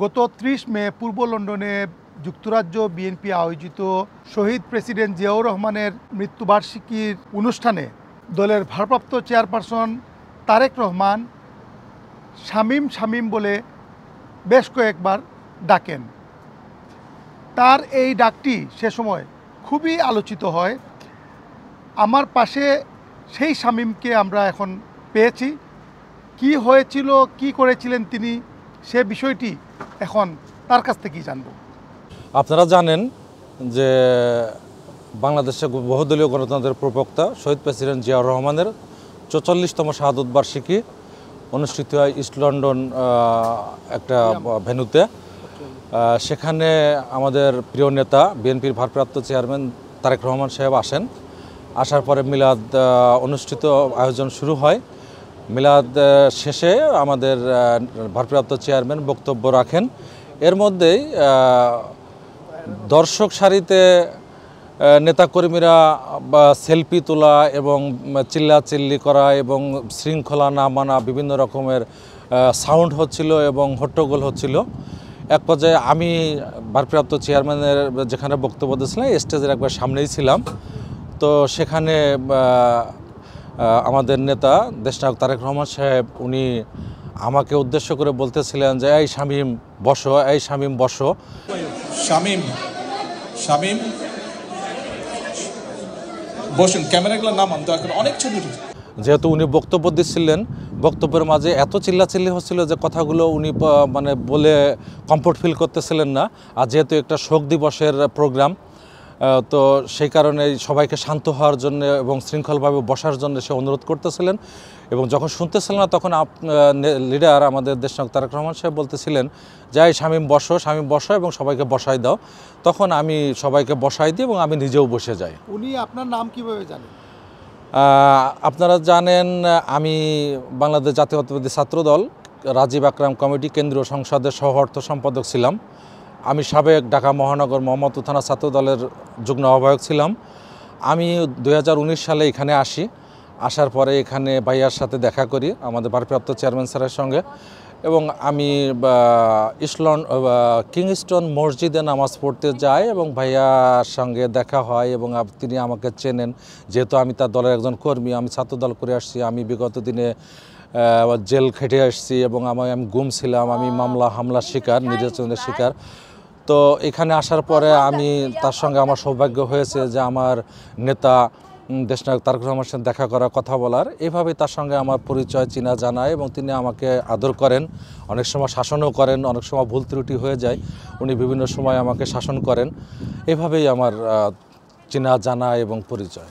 গত 30 মে পূর্ব লন্ডনে যুক্তরাজ্য বিএনপি আয়োজিত শহীদ প্রেসিডেন্ট জিয়াউর রহমানের মৃত্যুবার্ষিকীর অনুষ্ঠানে দলের ভারপ্রাপ্ত চেয়ারপারসন তারেক রহমান শামীম বলে বেশ কয়েকবার ডাকেন। তার এই ডাকটি সে সময় খুবই আলোচিত হয়। আমার পাশে সেই শামীমকে আমরা এখন পেয়েছি। কি হয়েছিল, কি করেছিলেন তিনি, সে বিষয়টি এখন তার কাছ থেকেই জানব। আপনারা জানেন যে বাংলাদেশে বহুদলীয় গণতন্ত্রের প্রবক্তা শহীদ প্রেসিডেন্ট জিয়াউর রহমানের 44তম শাহাদত বার্ষিকী অনুষ্ঠিত হয় ইস্ট লন্ডন একটা ভেন্যুতে। সেখানে আমাদের প্রিয় নেতা বিএনপির ভারপ্রাপ্ত চেয়ারম্যান তারেক রহমান সাহেব আসেন। আসার পরে মিলাদ অনুষ্ঠিত আয়োজন শুরু হয়। মিলাদ শেষে আমাদের ভারপ্রাপ্ত চেয়ারম্যান বক্তব্য রাখেন। এর মধ্যেই দর্শক সারিতে নেতাকর্মীরা বা সেলফি তোলা এবং চিল্লাচিল্লি করা এবং শৃঙ্খলা না মানা বিভিন্ন রকমের সাউন্ড হচ্ছিল এবং হট্টগোল হচ্ছিল। এক পর্যায়ে আমি ভারপ্রাপ্ত চেয়ারম্যানের যেখানে বক্তব্য দিয়েছিলাম স্টেজের একবার সামনেই ছিলাম। তো সেখানে আমাদের নেতা দেশনায়ক তারেক রহমান সাহেব উনি আমাকে উদ্দেশ্য করে বলতেছিলেন যে এই শামীম বসো, এই শামীম বসো। শামীম বসুন, ক্যামেরাগুলো নামান তো, এখন অনেক ছবি। যেহেতু উনি বক্তব্য দিচ্ছিলেন, বক্তব্যের মাঝে এত চিল্লাচিল্লি হচ্ছিল যে কথাগুলো উনি মানে বলে কমফোর্ট ফিল করতেছিলেন না। আর যেহেতু একটা শোক দিবসের প্রোগ্রাম, তো সেই কারণে সবাইকে শান্ত হওয়ার জন্য এবং শৃঙ্খলভাবে বসার জন্য সে অনুরোধ করতেছিলেন। এবং যখন শুনতেছিলেন না তখন লিডার আমাদের দেশনায়ক তারেক রহমান সাহেব বলতেছিলেন যে শামীম বসো এবং সবাইকে বসাই দাও। তখন আমি সবাইকে বসাই দিই এবং আমি নিজেও বসে যাই। উনি আপনার নাম কিভাবে জানেন? আপনারা জানেন আমি বাংলাদেশ জাতীয়তাবাদী ছাত্রদল রাজীব আকরাম কমিটি কেন্দ্রীয় সংসদের সহ অর্থ সম্পাদক ছিলাম। আমি সাবেক ঢাকা মহানগর মোহাম্মদপুর থানা ছাত্রদলের যুগ্ম আহ্বায়ক ছিলাম। আমি 2019 সালে এখানে আসি। আসার পরে এখানে ভাইয়ার সাথে দেখা করি আমাদের ভারপ্রাপ্ত চেয়ারম্যান স্যারের সঙ্গে, এবং আমি কিংস্টন মসজিদে নামাজ পড়তে যাই এবং ভাইয়ার সঙ্গে দেখা হয় এবং তিনি আমাকে চেনেন। যেহেতু আমি তার দলের একজন কর্মী, আমি ছাত্রদল করে আসছি, আমি বিগত দিনে জেল খেটে আসছি এবং আমি গুম ছিলাম, আমি হামলার শিকার, নির্যাতনের শিকার। তো এখানে আসার পরে আমি তার সঙ্গে আমার সৌভাগ্য হয়েছে যে আমার নেতা দেশনায়ক তারেক রহমানের সাথে দেখা করা, কথা বলার। এভাবেই তার সঙ্গে আমার পরিচয় চিনা জানায় এবং তিনি আমাকে আদর করেন, অনেক সময় শাসনও করেন, অনেক সময় ভুল ত্রুটি হয়ে যায়, উনি বিভিন্ন সময় আমাকে শাসন করেন। এভাবেই আমার চিনা জানা এবং পরিচয়।